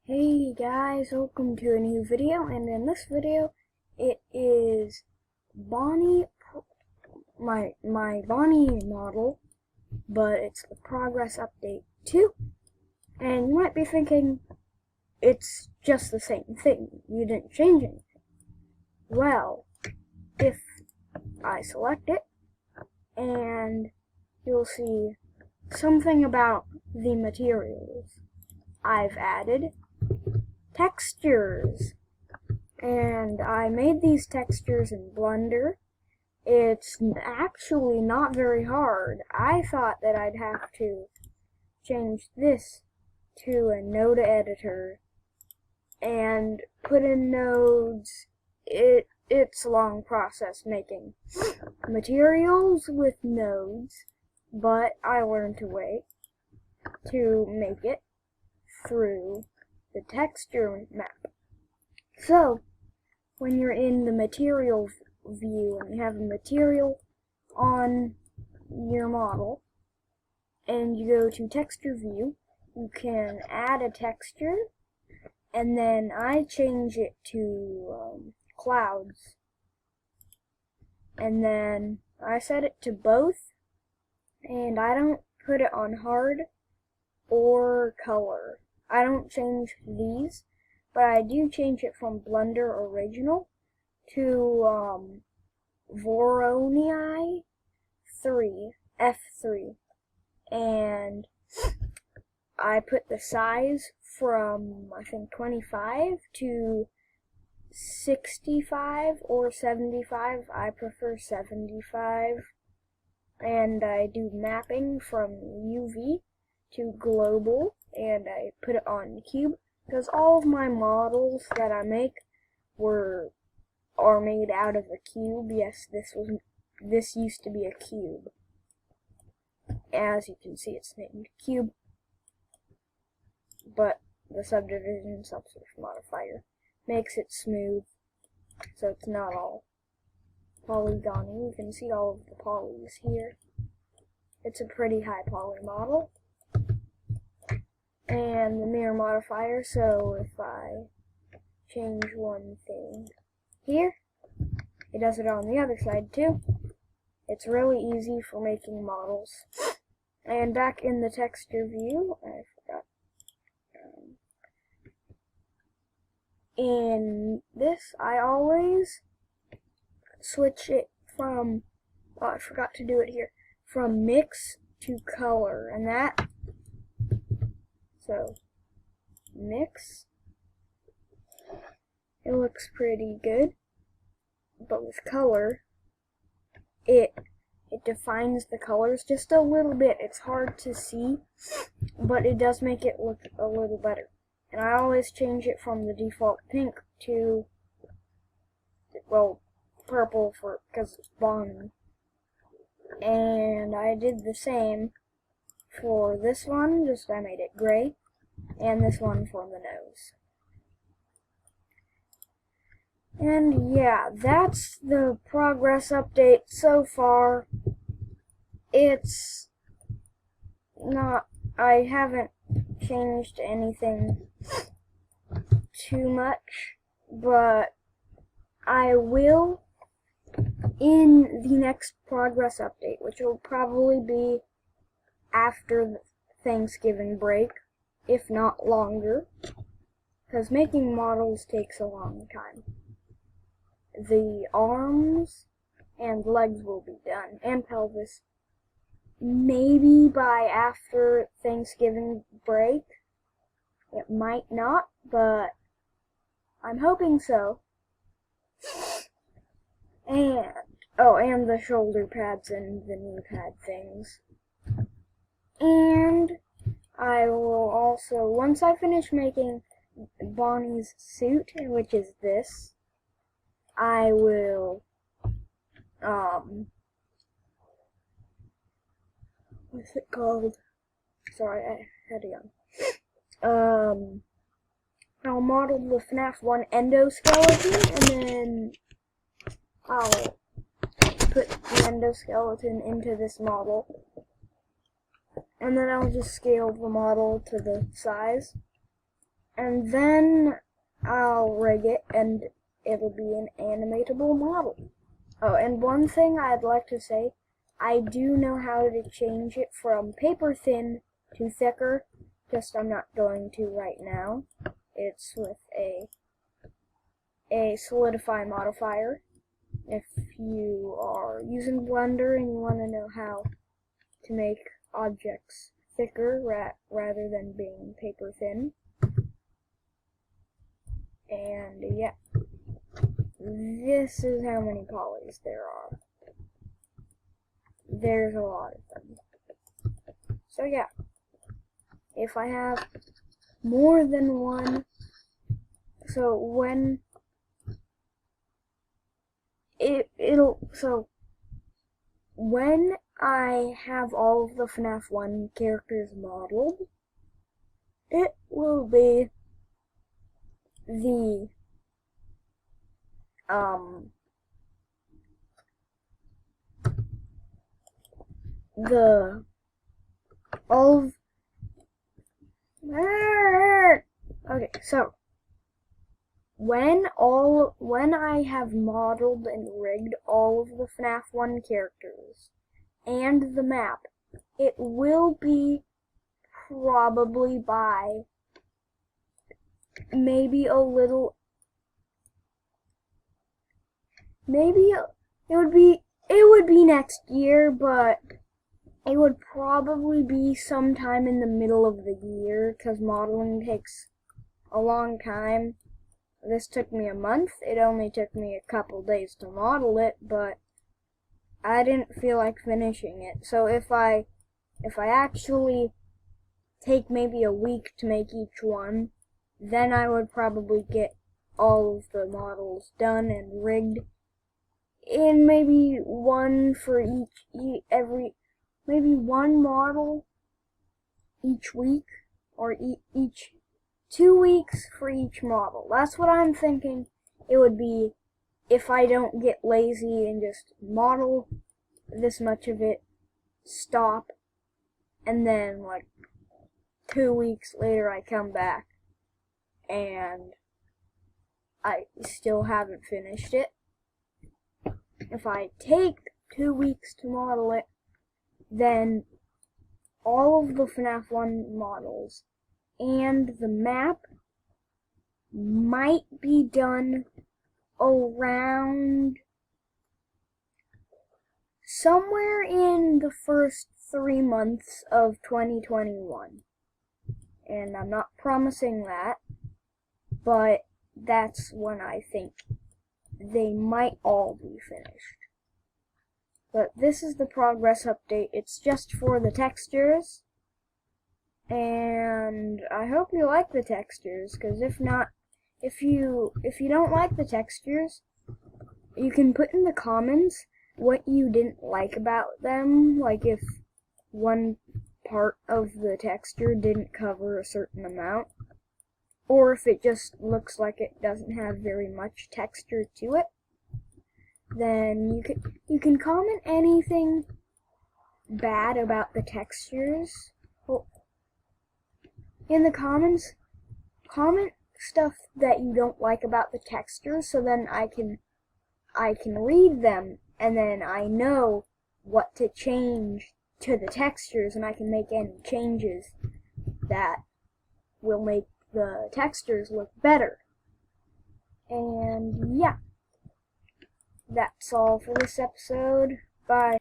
Hey guys, welcome to a new video, and in this video it is Bonnie, my Bonnie model, but it's the progress update 2, and you might be thinking it's just the same thing, you didn't change anything. Well, if I select it, and you'll see something about the materials I've added. Textures, and I made these textures in Blender. It's actually not very hard. I thought that I'd have to change this to a node editor and put in nodes. It's a long process making materials with nodes, but I learned a way to make it through the texture map. So, when you're in the material view and you have a material on your model, and you go to texture view, you can add a texture, and then I change it to clouds, and then I set it to both, and I don't put it on hard or color. I don't change these, but I do change it from Blender Original to Voronoi 3, F3, and I put the size from, I think, 25 to 65 or 75. I prefer 75, and I do mapping from UV to global, and I put it on cube, because all of my models that I make are made out of a cube. Yes, this used to be a cube. As you can see, it's named cube, but the subdivision subsurface modifier makes it smooth, so it's not all polygony. You can see all of the polys here. It's a pretty high poly model. And the mirror modifier, so if I change one thing here, it does it on the other side too. It's really easy for making models. And back in the texture view, I forgot. In this, I always switch it from, oh, I forgot to do it here, from mix to color, and that. So, mix, it looks pretty good, but with color, it defines the colors just a little bit. It's hard to see, but it does make it look a little better. And I always change it from the default pink to, well, purple because it's Bonnie. And I did the same for this one, just I made it gray, and this one for the nose. And yeah, that's the progress update so far. It's not, I haven't changed anything too much, but I will in the next progress update, which will probably be after the Thanksgiving break, if not longer, because making models takes a long time. The arms and legs will be done, and pelvis, maybe by after Thanksgiving break. It might not, but I'm hoping so. And, oh, and the shoulder pads and the knee pad things. And I will also, once I finish making Bonnie's suit, which is this, I will, what's it called? Sorry, I had a yawn. I'll model the FNAF 1 endoskeleton, and then I'll put the endoskeleton into this model. And then I'll just scale the model to the size. And then I'll rig it and it'll be an animatable model. Oh, and one thing I'd like to say, I do know how to change it from paper thin to thicker, just I'm not going to right now. It's with a solidify modifier. If you are using Blender and you want to know how to make objects thicker rather than being paper thin. And yeah, this is how many polys there are. There's a lot of them. So yeah, if I have more than one, so when when I have all of the FNAF 1 characters modeled, it will be the okay, so when I have modeled and rigged all of the FNAF 1 characters and the map, it will be probably by maybe a little, it would be next year, but it would probably be sometime in the middle of the year, because modeling takes a long time. This took me a month. It only took me a couple days to model it, but I didn't feel like finishing it. So if I actually take maybe a week to make each one, then I would probably get all of the models done and rigged in maybe one for maybe one model each week, or each 2 weeks for each model. That's what I'm thinking it would be if I don't get lazy and just model this much of it, stop, and then like 2 weeks later I come back and I still haven't finished it. If I take 2 weeks to model it, then all of the FNAF 1 models and the map might be done around somewhere in the first 3 months of 2021. And I'm not promising that, but that's when I think they might all be finished. But this is the progress update. It's just for the textures, and I hope you like the textures, because if not, if you don't like the textures, you can put in the comments what you didn't like about them, like if one part of the texture didn't cover a certain amount, or if it just looks like it doesn't have very much texture to it. Then you can comment anything bad about the textures. Well, in the comments, comment stuff that you don't like about the textures, so then I can read them, and then I know what to change to the textures, and I can make any changes that will make the textures look better. And yeah, that's all for this episode. Bye.